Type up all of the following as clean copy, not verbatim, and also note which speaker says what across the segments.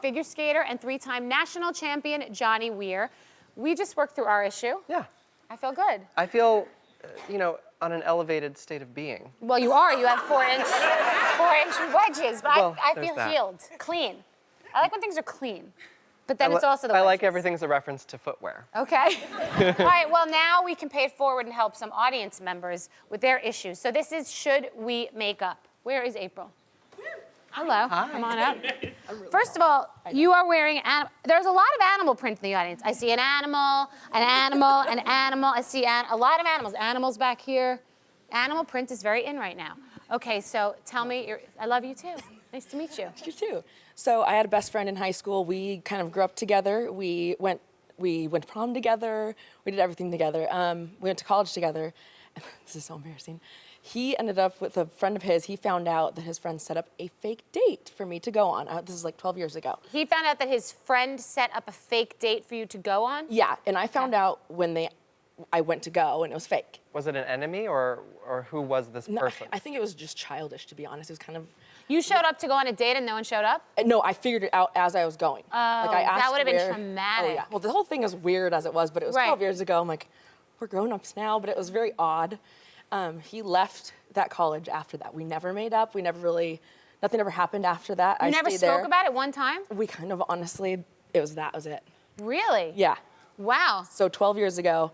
Speaker 1: figure skater and 3-time national champion Johnny Weir. We just worked through our issue.
Speaker 2: Yeah.
Speaker 1: I feel good.
Speaker 2: I feel, on an elevated state of being.
Speaker 1: Well, you are. You have 4-inch wedges, but
Speaker 2: Well,
Speaker 1: I
Speaker 2: there's
Speaker 1: feel
Speaker 2: that.
Speaker 1: healed, clean. I like when things are clean, but then it's also the
Speaker 2: I
Speaker 1: wedges.
Speaker 2: like everything's a reference to footwear.
Speaker 1: Okay. All right, well, now we can pay it forward and help some audience members with their issues. So this is Should We Make Up? Where is April? Hello. Hi. Come on up. First of all, you are wearing, there's a lot of animal print in the audience. I see an animal, an animal, an animal. I see a lot of animals. Animals back here. Animal print is very in right now. Okay, so tell me, I love you too. Nice to meet you.
Speaker 3: You too. So I had a best friend in high school. We kind of grew up together. We went to prom together. We did everything together. We went to college together. This is so embarrassing. He ended up with a friend of his. He found out that his friend set up a fake date for me to go on. This is like 12 years ago.
Speaker 1: He found out that his friend set up a fake date for you to go on?
Speaker 3: Yeah, and I found out when I went to go and it was fake.
Speaker 2: Was it an enemy or who was this person?
Speaker 3: I think it was just childish, to be honest. It was kind of...
Speaker 1: You showed up to go on a date and no one showed up?
Speaker 3: No, I figured it out as I was going.
Speaker 1: Oh,
Speaker 3: I asked
Speaker 1: that would have been
Speaker 3: where-
Speaker 1: traumatic.
Speaker 3: Oh, yeah. Well, the whole thing is weird as it was, but it was 12 years ago. I'm like, we're grown-ups now, but it was very odd. He left that college after that. We never made up. Nothing ever happened after that.
Speaker 1: You
Speaker 3: I
Speaker 1: never
Speaker 3: stayed
Speaker 1: spoke
Speaker 3: there.
Speaker 1: about it one time?
Speaker 3: We kind of, honestly, that was it.
Speaker 1: Really?
Speaker 3: Yeah.
Speaker 1: Wow.
Speaker 3: So 12 years ago,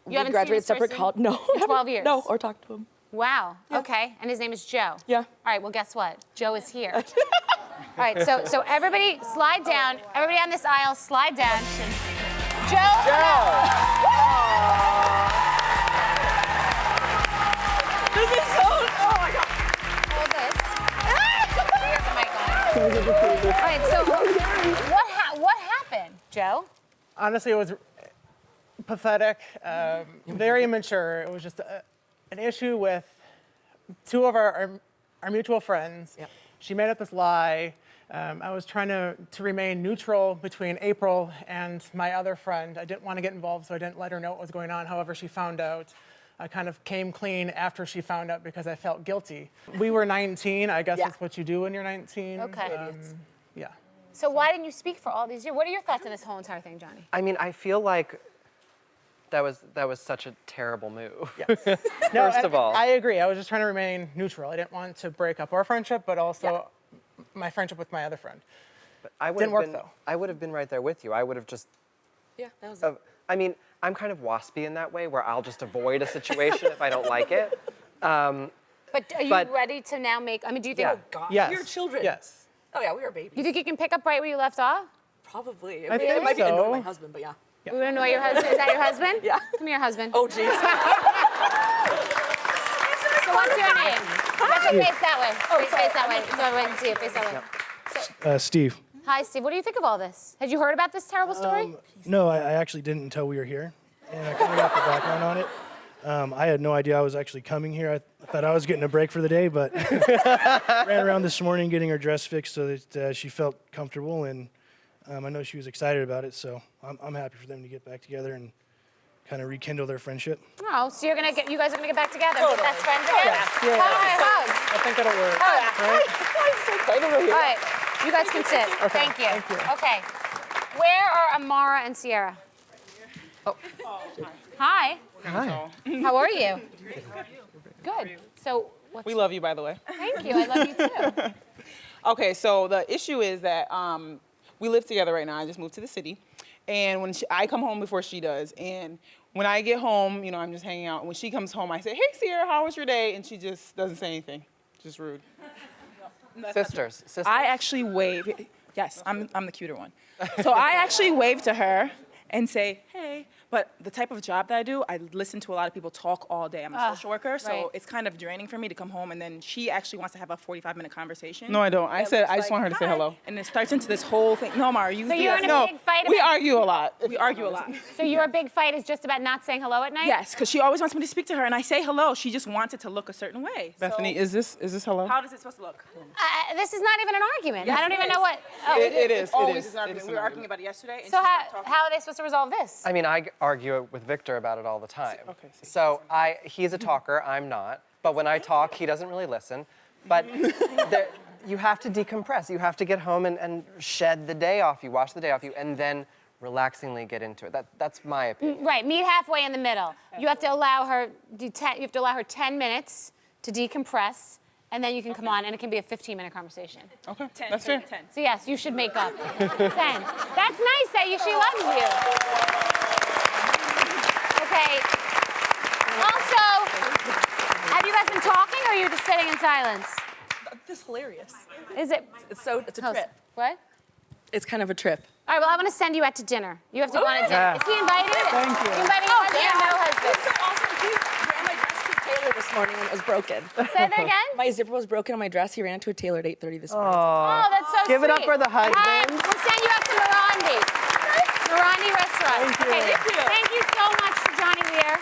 Speaker 1: You
Speaker 3: we
Speaker 1: haven't seen
Speaker 3: graduated
Speaker 1: this
Speaker 3: separate
Speaker 1: person
Speaker 3: college. No.
Speaker 1: in 12 years?
Speaker 3: No, or talked to him.
Speaker 1: Wow. Okay. And his name is Joe.
Speaker 3: Yeah.
Speaker 1: All right. Well, guess what? Joe is here. All right. So everybody slide down. Everybody on this aisle, slide down. Joe.
Speaker 3: This is so, oh my God.
Speaker 1: Hold this. Here's the mic on. All right. So what happened, Joe?
Speaker 4: Honestly, it was pathetic, very immature. It was just an issue with two of our mutual friends.
Speaker 3: Yep.
Speaker 4: She made up this lie. I was trying to remain neutral between April and my other friend. I didn't want to get involved, so I didn't let her know what was going on. However, she found out. I kind of came clean after she found out because I felt guilty. We were 19. I guess that's what you do when you're 19.
Speaker 1: Okay.
Speaker 4: Yeah.
Speaker 1: So why didn't you speak for all these years? What are your thoughts on this whole entire thing, Johnny?
Speaker 2: I mean, I feel like that was such a terrible move.
Speaker 4: Yes. No,
Speaker 2: First of all.
Speaker 4: I agree. I was just trying to remain neutral. I didn't want to break up our friendship, but also my friendship with my other friend.
Speaker 2: But I
Speaker 4: Didn't work, though.
Speaker 2: I would have been right there with you. I would have just...
Speaker 3: Yeah, that was it.
Speaker 2: I mean, I'm kind of waspy in that way, where I'll just avoid a situation if I don't like it.
Speaker 1: But are you ready to now make? I mean, do you think?
Speaker 2: Yeah.
Speaker 3: Oh, God.
Speaker 4: Yes.
Speaker 3: We were children.
Speaker 4: Yes.
Speaker 3: Oh, yeah, we were babies.
Speaker 1: Do you think you can pick up right where you left off?
Speaker 3: Probably.
Speaker 4: I
Speaker 3: It
Speaker 4: think
Speaker 3: might be
Speaker 4: so.
Speaker 3: annoying my husband, but yeah.
Speaker 1: We would annoy your husband. Is that your husband?
Speaker 3: Yeah.
Speaker 1: Come here, husband.
Speaker 3: Oh, jeez.
Speaker 1: So what's your name? You have to face that way. Face that way, so everyone can see it. Face that way.
Speaker 5: Steve.
Speaker 1: Hi, Steve. What do you think of all this? Had you heard about this terrible story?
Speaker 5: No, I actually didn't until we were here, and I kind of got the background on it. I had no idea I was actually coming here. I thought I was getting a break for the day, but ran around this morning getting her dress fixed so that she felt comfortable, and I know she was excited about it, so I'm happy for them to get back together and kind of rekindle their friendship.
Speaker 1: Oh, so you guys are gonna get back together? Be best friends again?
Speaker 4: Yeah.
Speaker 1: Hug.
Speaker 4: I think it'll work.
Speaker 1: Oh, yeah.
Speaker 4: Right?
Speaker 3: I'm so excited over here.
Speaker 1: All right, you guys can sit. Thank you. Okay, where are Amara and Sierra? Oh. Hi.
Speaker 2: Hi.
Speaker 1: How are you? Good. So,
Speaker 6: We love you, by the way.
Speaker 1: thank you. I love you too.
Speaker 6: Okay, so the issue is that we live together right now. I just moved to the city. And when I come home before she does. And when I get home, I'm just hanging out. When she comes home, I say, hey, Sierra, how was your day? And she just doesn't say anything. Just rude.
Speaker 2: Sisters.
Speaker 6: I actually wave. Yes, I'm the cuter one. So I actually wave to her and say, hey. But the type of job that I do, I listen to a lot of people talk all day. I'm a social worker, so
Speaker 1: right.
Speaker 6: it's kind of draining for me to come home and then she actually wants to have a 45-minute conversation.
Speaker 7: No, I don't. I said I just
Speaker 6: Like,
Speaker 7: want her to say
Speaker 6: "Hi."
Speaker 7: hello.
Speaker 6: And it starts into this whole thing. No, Mara, you.
Speaker 1: So you're in a
Speaker 6: no,
Speaker 1: big fight
Speaker 6: we
Speaker 1: about-
Speaker 6: argue a lot. We argue a lot.
Speaker 1: So your big fight is just about not saying hello at night?
Speaker 6: Yes, because she always wants me to speak to her, and I say hello. She just wants it to look a certain way.
Speaker 7: Bethany,
Speaker 6: So
Speaker 7: is this hello?
Speaker 6: how does it supposed to look?
Speaker 1: This is not even an argument.
Speaker 6: Yes,
Speaker 1: I don't
Speaker 6: it
Speaker 1: even
Speaker 6: is.
Speaker 1: know what. Oh,
Speaker 7: It is.
Speaker 6: Always
Speaker 7: It
Speaker 6: an argument.
Speaker 7: is
Speaker 6: We
Speaker 7: an
Speaker 6: were arguing
Speaker 7: argument.
Speaker 6: about it yesterday. And
Speaker 1: so
Speaker 6: she stopped talking.
Speaker 1: how are they supposed to resolve this?
Speaker 2: I mean, I argue with Victor about it all the time.
Speaker 6: Okay, see.
Speaker 2: So he's a talker, I'm not. But when I talk, he doesn't really listen. But you have to decompress. You have to get home and shed the day off you, wash the day off you, and then relaxingly get into it. That's my opinion.
Speaker 1: Right, meet halfway in the middle. You have to allow her 10 minutes to decompress, and then you can come on, and it can be a 15-minute conversation.
Speaker 6: Okay, that's fair.
Speaker 7: 10.
Speaker 1: So yes, you should make up. 10. That's nice that she loves you. Okay. Also, have you guys been talking, or are you just sitting in silence?
Speaker 3: This is hilarious.
Speaker 1: Is it?
Speaker 3: It's a trip.
Speaker 1: What?
Speaker 3: It's kind of a trip.
Speaker 1: All right, well, I want to send you out to dinner. You have to go on a dinner.
Speaker 2: Yeah.
Speaker 1: Is he invited?
Speaker 4: Thank you.
Speaker 1: You invited your husband? No husband.
Speaker 3: Also, he ran my dress to a tailor this morning and it was broken.
Speaker 1: Say that again?
Speaker 3: My zipper was broken on my dress. He ran to a tailor at 8:30 this morning.
Speaker 1: Oh, that's so
Speaker 2: Give it up
Speaker 1: sweet.
Speaker 2: for the
Speaker 1: All right,
Speaker 2: husband.
Speaker 1: we'll send you out to Morandi. Morandi Restaurant.
Speaker 4: Thank you.
Speaker 1: Okay, thank you so much to Johnny Weir.